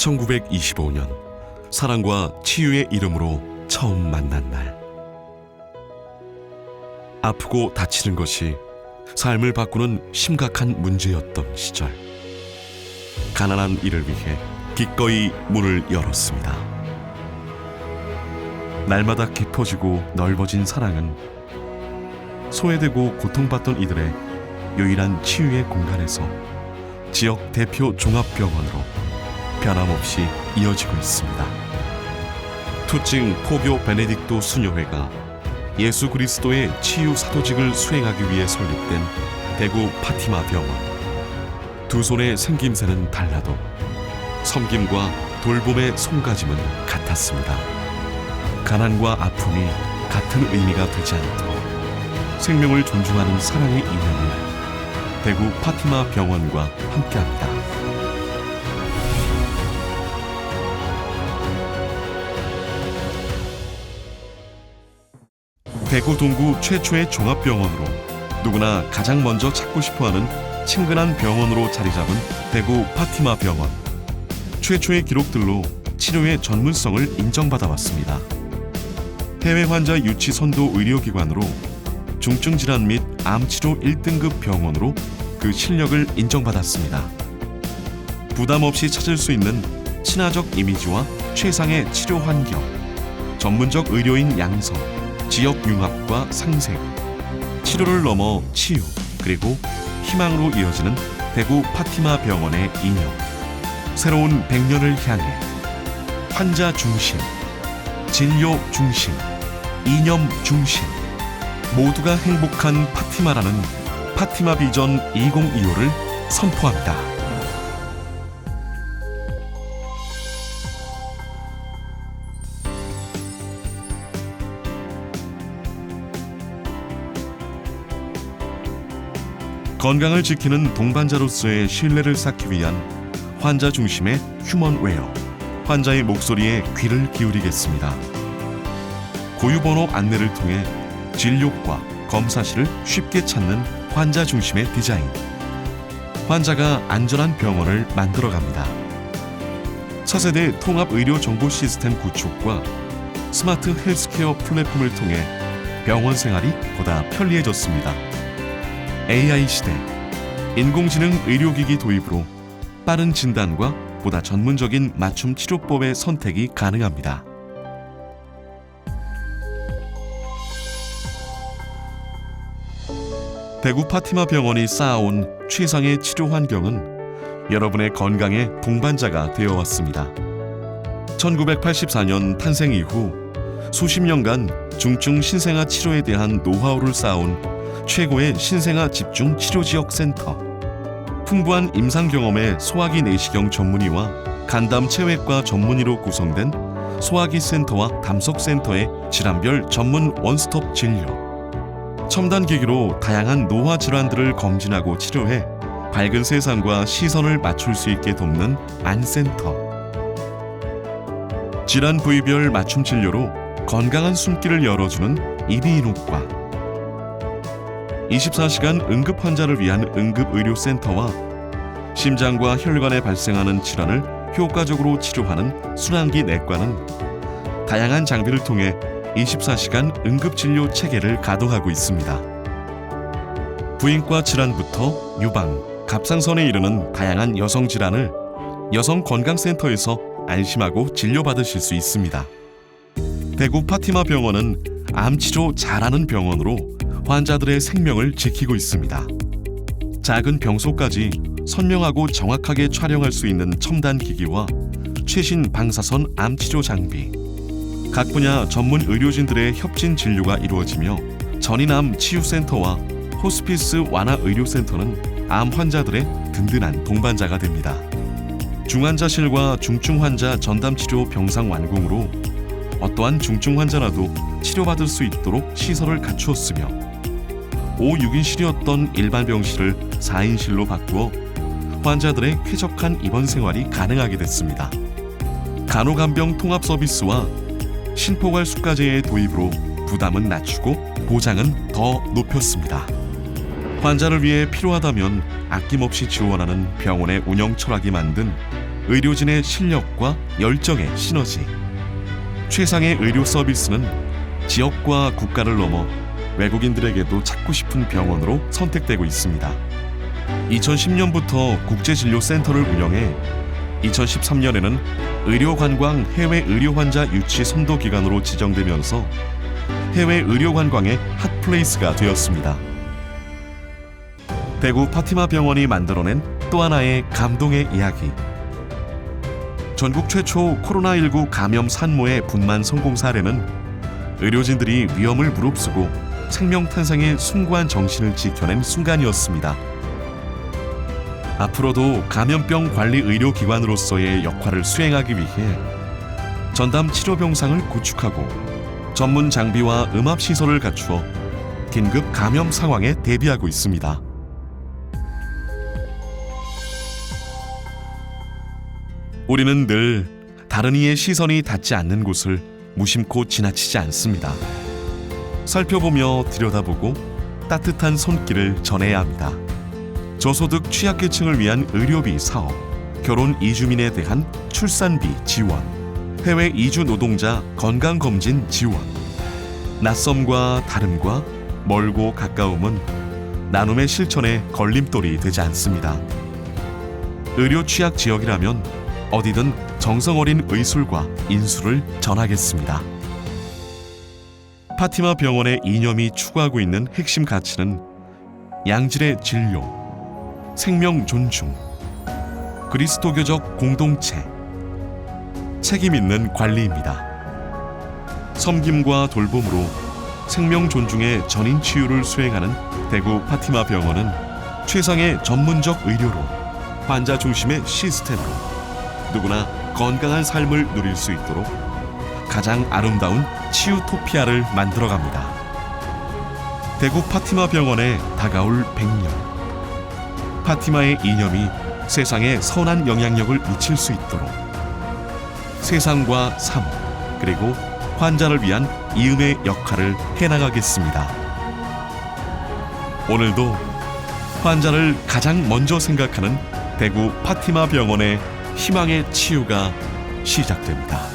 1925년 사랑과 치유의 이름으로 처음 만난 날. 아프고 다치는 것이 삶을 바꾸는 심각한 문제였던 시절, 가난한 이를 위해 기꺼이 문을 열었습니다. 날마다 깊어지고 넓어진 사랑은 소외되고 고통받던 이들의 유일한 치유의 공간에서 지역 대표 종합병원으로 변함없이 이어지고 있습니다. 투칭 포교 베네딕토 수녀회가 예수 그리스도의 치유 사도직을 수행하기 위해 설립된 대구 파티마 병원. 두 손의 생김새는 달라도 섬김과 돌봄의 손가짐은 같았습니다. 가난과 아픔이 같은 의미가 되지 않도록 생명을 존중하는 사랑의 인연을 대구 파티마 병원과 함께합니다. 대구 동구 최초의 종합병원으로 누구나 가장 먼저 찾고 싶어하는 친근한 병원으로 자리잡은 대구 파티마 병원. 최초의 기록들로 치료의 전문성을 인정받아 왔습니다. 해외 환자 유치 선도 의료기관으로 중증 질환 및 암 치료 1등급 병원으로 그 실력을 인정받았습니다. 부담 없이 찾을 수 있는 친화적 이미지와 최상의 치료 환경, 전문적 의료인 양성, 지역 융합과 상생, 치료를 넘어 치유, 그리고 희망으로 이어지는 대구 파티마 병원의 이념. 새로운 100년을 향해 환자 중심, 진료 중심, 이념 중심, 모두가 행복한 파티마라는 파티마 비전 2025를 선포합니다. 건강을 지키는 동반자로서의 신뢰를 쌓기 위한 환자 중심의 휴먼웨어, 환자의 목소리에 귀를 기울이겠습니다. 고유번호 안내를 통해 진료과 검사실을 쉽게 찾는 환자 중심의 디자인, 환자가 안전한 병원을 만들어갑니다. 차세대 통합 의료 정보 시스템 구축과 스마트 헬스케어 플랫폼을 통해 병원 생활이 보다 편리해졌습니다. AI 시대, 인공지능 의료기기 도입으로 빠른 진단과 보다 전문적인 맞춤 치료법의 선택이 가능합니다. 대구 파티마 병원이 쌓아온 최상의 치료 환경은 여러분의 건강의 동반자가 되어왔습니다. 1984년 탄생 이후 수십 년간 중증 신생아 치료에 대한 노하우를 쌓아온 최고의 신생아 집중 치료지역 센터, 풍부한 임상 경험의 소화기 내시경 전문의와 간담 체외과 전문의로 구성된 소화기 센터와 담석 센터의 질환별 전문 원스톱 진료, 첨단 기기로 다양한 노화 질환들을 검진하고 치료해 밝은 세상과 시선을 맞출 수 있게 돕는 안센터, 질환 부위별 맞춤 진료로 건강한 숨길을 열어주는 이비인후과, 24시간 응급 환자를 위한 응급의료센터와 심장과 혈관에 발생하는 질환을 효과적으로 치료하는 순환기 내과는 다양한 장비를 통해 24시간 응급진료 체계를 가동하고 있습니다. 부인과 질환부터 유방, 갑상선에 이르는 다양한 여성 질환을 여성건강센터에서 안심하고 진료받으실 수 있습니다. 대구 파티마 병원은 암치료 잘하는 병원으로 환자들의 생명을 지키고 있습니다. 작은 병소까지 선명하고 정확하게 촬영할 수 있는 첨단 기기와 최신 방사선 암치료 장비, 각 분야 전문 의료진들의 협진 진료가 이루어지며 전인암 치유센터와 호스피스 완화 의료센터는 암 환자들의 든든한 동반자가 됩니다. 중환자실과 중증 환자 전담 치료 병상 완공으로 어떠한 중증 환자라도 치료받을 수 있도록 시설을 갖추었으며 5, 6인실이었던 일반 병실을 4인실로 바꾸어 환자들의 쾌적한 입원 생활이 가능하게 됐습니다. 간호간병 통합 서비스와 신포괄 수가제의 도입으로 부담은 낮추고 보장은 더 높였습니다. 환자를 위해 필요하다면 아낌없이 지원하는 병원의 운영 철학이 만든 의료진의 실력과 열정의 시너지. 최상의 의료 서비스는 지역과 국가를 넘어 외국인들에게도 찾고 싶은 병원으로 선택되고 있습니다. 2010년부터 국제진료센터를 운영해 2013년에는 의료관광 해외 의료환자 유치 선도기관으로 지정되면서 해외 의료관광의 핫플레이스가 되었습니다. 대구 파티마 병원이 만들어낸 또 하나의 감동의 이야기. 전국 최초 코로나19 감염 산모의 분만 성공 사례는 의료진들이 위험을 무릅쓰고 생명 탄생의 숭고한 정신을 지켜낸 순간이었습니다. 앞으로도 감염병 관리 의료기관으로서의 역할을 수행하기 위해 전담 치료 병상을 구축하고 전문 장비와 음압 시설을 갖추어 긴급 감염 상황에 대비하고 있습니다. 우리는 늘 다른 이의 시선이 닿지 않는 곳을 무심코 지나치지 않습니다. 살펴보며 들여다보고 따뜻한 손길을 전해야 합니다. 저소득 취약계층을 위한 의료비 사업, 결혼 이주민에 대한 출산비 지원, 해외 이주 노동자 건강검진 지원. 낯섦과 다름과 멀고 가까움은 나눔의 실천에 걸림돌이 되지 않습니다. 의료 취약 지역이라면 어디든 정성 어린 의술과 인수를 전하겠습니다. 파티마 병원의 이념이 추구하고 있는 핵심 가치는 양질의 진료, 생명 존중, 그리스도교적 공동체, 책임 있는 관리입니다. 섬김과 돌봄으로 생명 존중의 전인 치유를 수행하는 대구 파티마 병원은 최상의 전문적 의료로 환자 중심의 시스템으로 누구나 건강한 삶을 누릴 수 있도록 가장 아름다운 치유토피아를 만들어갑니다. 대구 파티마 병원에 다가올 100년. 파티마의 이념이 세상에 선한 영향력을 미칠 수 있도록 세상과 삶 그리고 환자를 위한 이음의 역할을 해나가겠습니다. 오늘도 환자를 가장 먼저 생각하는 대구 파티마 병원의 희망의 치유가 시작됩니다.